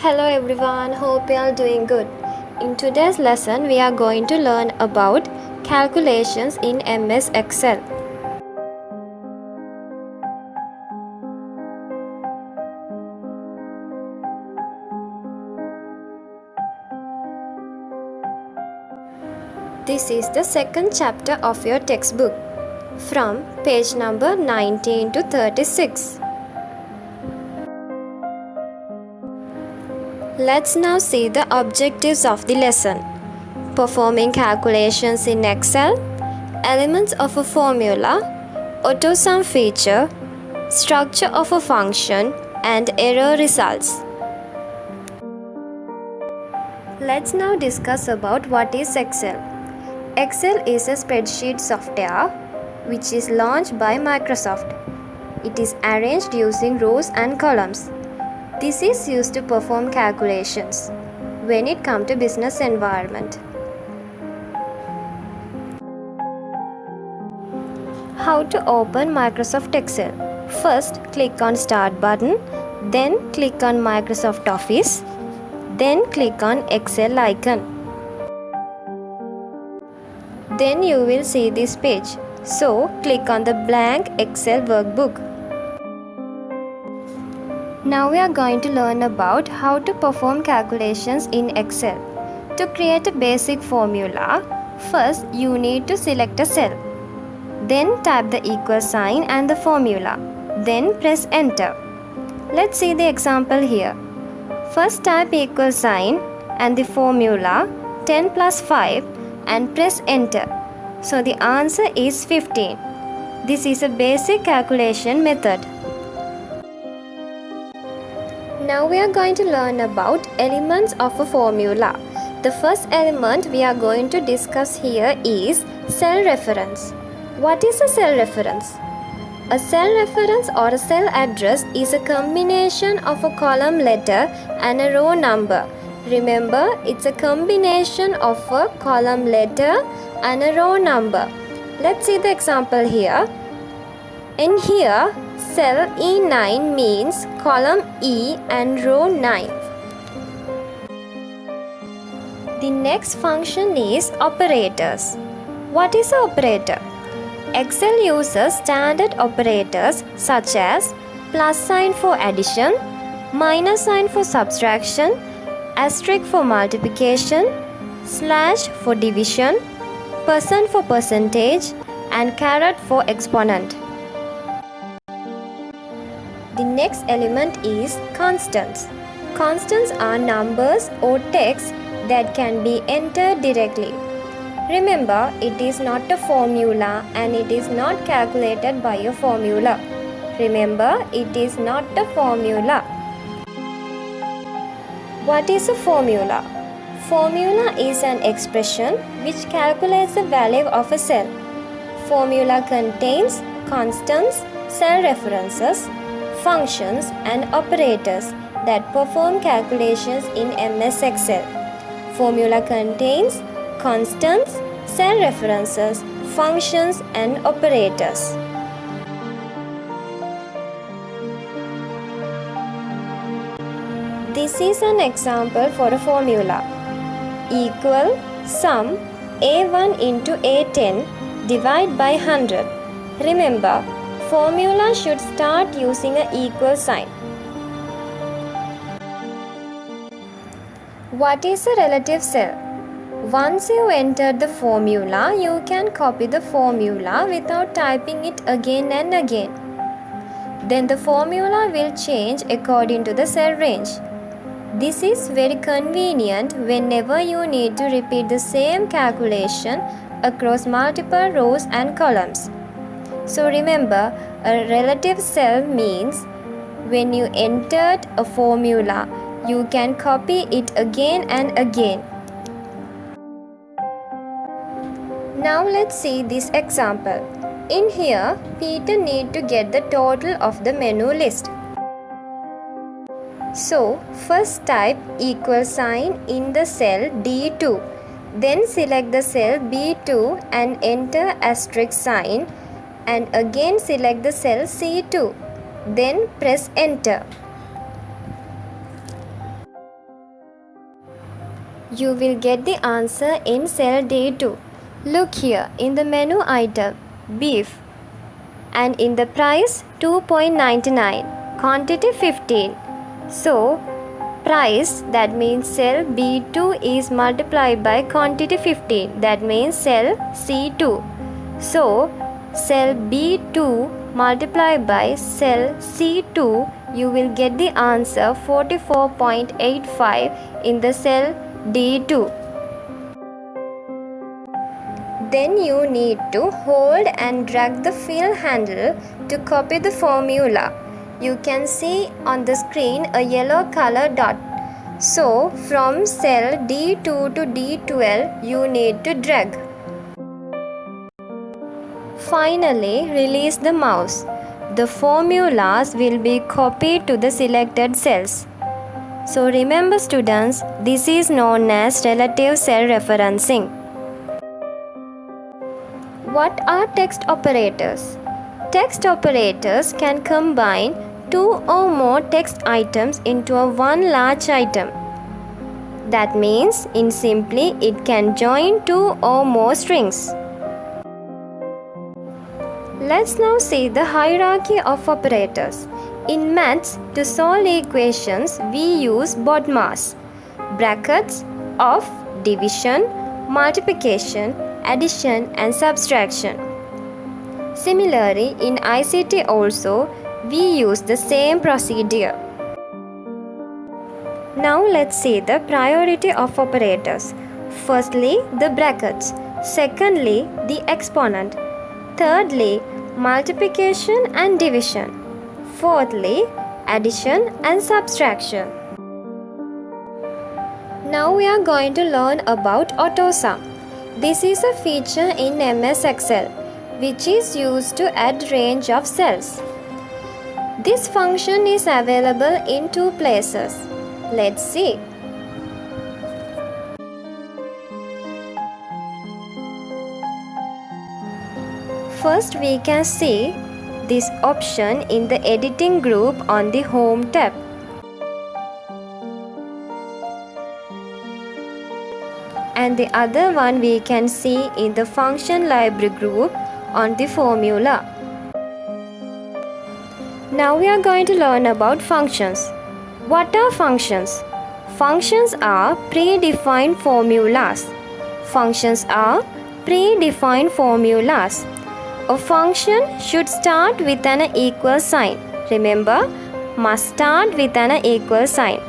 Hello everyone, hope you are doing good. In today's lesson, we are going to learn about calculations in MS Excel. This is the second chapter of your textbook from page number 19 to 36. Let's now see the objectives of the lesson. Performing calculations in Excel, elements of a formula, AutoSum feature, structure of a function, and error results. Let's now discuss about what is Excel. Excel is a spreadsheet software which is launched by Microsoft. It is arranged using rows and columns. This is used to perform calculations when it comes to business environment. How to open Microsoft Excel? First, click on Start button, then click on Microsoft Office, then click on Excel icon. Then you will see this page. So, click on the blank Excel workbook. Now we are going to learn about how to perform calculations in Excel. To create a basic formula, first you need to select a cell. Then type the equal sign and the formula. Then press enter. Let's see the example here. First type equal sign and the formula 10 plus 5 and press enter. So the answer is 15. This is a basic calculation method. Now we are going to learn about elements of a formula. The first element we are going to discuss here is cell reference. What is a cell reference? A cell reference or a cell address is a combination of a column letter and a row number. Remember, it's a combination of a column letter and a row number. Let's see the example here. In here, cell E9 means column E and row 9. The next function is operators. What is an operator? Excel uses standard operators such as plus sign for addition, minus sign for subtraction, asterisk for multiplication, slash for division, percent for percentage, and caret for exponent. The next element is constants. Constants are numbers or text that can be entered directly. Remember, it is not a formula and it is not calculated by a formula. Remember, it is not a formula. What is a formula? Formula is an expression which calculates the value of a cell. Formula contains constants, cell references, functions and operators that perform calculations in MS Excel. Formula contains constants, cell references, functions and operators. This is an example for a formula. Equal sum A1 into A10 divide by 100. Remember, formula should start using an equal sign. What is a relative cell? Once you enter the formula, you can copy the formula without typing it again and again. Then the formula will change according to the cell range. This is very convenient whenever you need to repeat the same calculation across multiple rows and columns. So remember, a relative cell means when you entered a formula, you can copy it again and again. Now let's see this example. In here, Peter needs to get the total of the menu list. So, first type equal sign in the cell D2. Then select the cell B2 and enter asterisk sign, and again select the cell C2. Then press enter. You will get the answer in cell D2. Look here in the menu item beef and in the price 2.99, quantity 15. So price, that means cell B2 is multiplied by quantity 15, that means cell C2. So cell B2 multiplied by cell C2, you will get the answer 44.85 in the cell D2. Then you need to hold and drag the fill handle to copy the formula. You can see on the screen a yellow color dot. So from cell D2 to D12 you need to drag. Finally, release the mouse. The formulas will be copied to the selected cells. So remember students, this is known as relative cell referencing. What are text operators? Text operators can combine two or more text items into one large item. That means, in simply, it can join two or more strings. Let's now see the hierarchy of operators. In maths, to solve equations, we use BODMAS, brackets of division, multiplication, addition and subtraction. Similarly, in ICT also, we use the same procedure. Now let's see the priority of operators. Firstly, the brackets. Secondly, the exponent. Thirdly, multiplication and division. Fourthly, addition and subtraction. Now we are going to learn about AutoSum. This is a feature in MS Excel which is used to add range of cells. This function is available in two places. Let's see. First, we can see this option in the editing group on the Home tab. And the other one we can see in the Function Library group on the Formula. Now we are going to learn about functions. What are functions? Functions are predefined formulas. Functions are predefined formulas. A function should start with an equal sign. Remember, must start with an equal sign.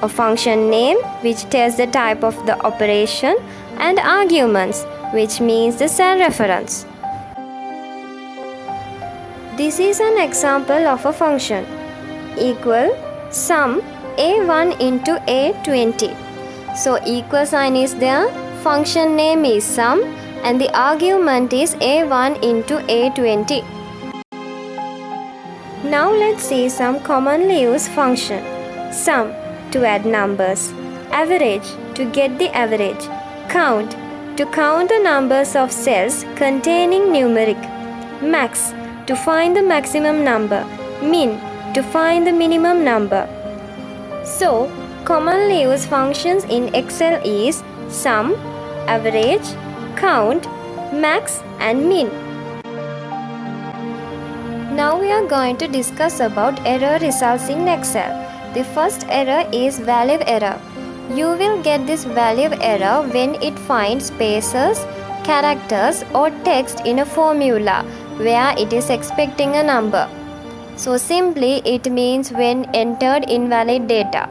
A function name, which tells the type of the operation, and arguments, which means the cell reference. This is an example of a function. Equal sum a1 into a20. So equal sign is there, function name is sum, and the argument is a1 into a20. Now let's see some commonly used function. Sum to add numbers, average to get the average, count to count the numbers of cells containing numeric, max to find the maximum number, min to find the minimum number. So, commonly used functions in Excel is sum, average, count, max and min. Now we are going to discuss about error results in Excel. The first error is value error. You will get this value error when it finds spaces, characters or text in a formula where it is expecting a number. So simply it means when entered invalid data.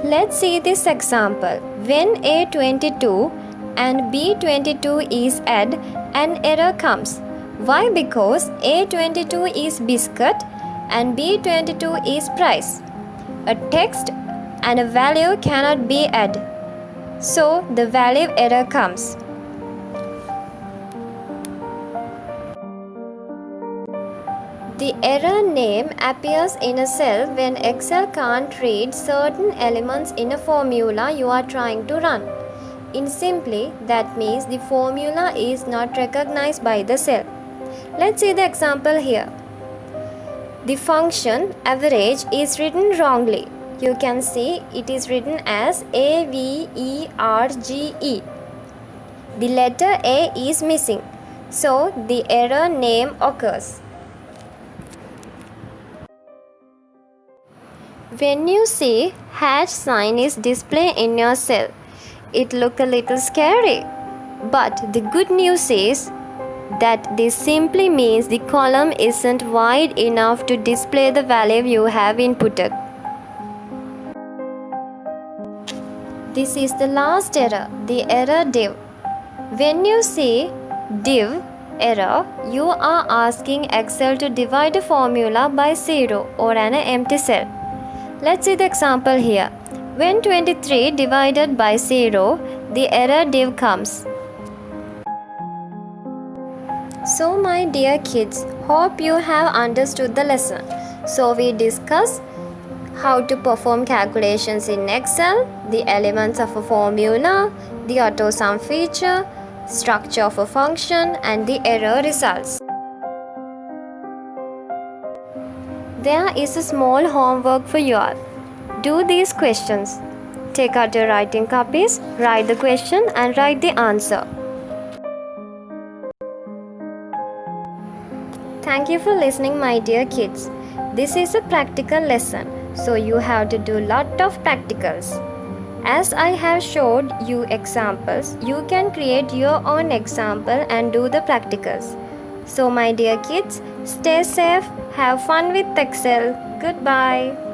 Let's see this example. When A22 and B22 is add, an error comes. Why? Because A22 is biscuit and B22 is price. A text and a value cannot be added. So the value error comes. The error name appears in a cell when Excel can't read certain elements in a formula you are trying to run. In simply, that means the formula is not recognized by the cell. Let's see the example here. The function average is written wrongly. You can see it is written as AVERGE. The letter A is missing, so the error name occurs. When you see hash sign is displayed in your cell, it looks a little scary. But the good news is that this simply means the column isn't wide enough to display the value you have inputted. This is the last error, the error div. When you see div error, you are asking Excel to divide a formula by 0 or an empty cell. Let's see the example here. When 23 divided by 0, the error div comes. So my dear kids, hope you have understood the lesson. So we discussed how to perform calculations in Excel, the elements of a formula, the auto sum feature, structure of a function, and the error results. There is a small homework for you all. Do these questions. Take out your writing copies, write the question and write the answer. Thank you for listening, my dear kids. This is a practical lesson, so you have to do lot of practicals. As I have showed you examples, you can create your own example and do the practicals. So my dear kids, stay safe, have fun with Excel. Goodbye.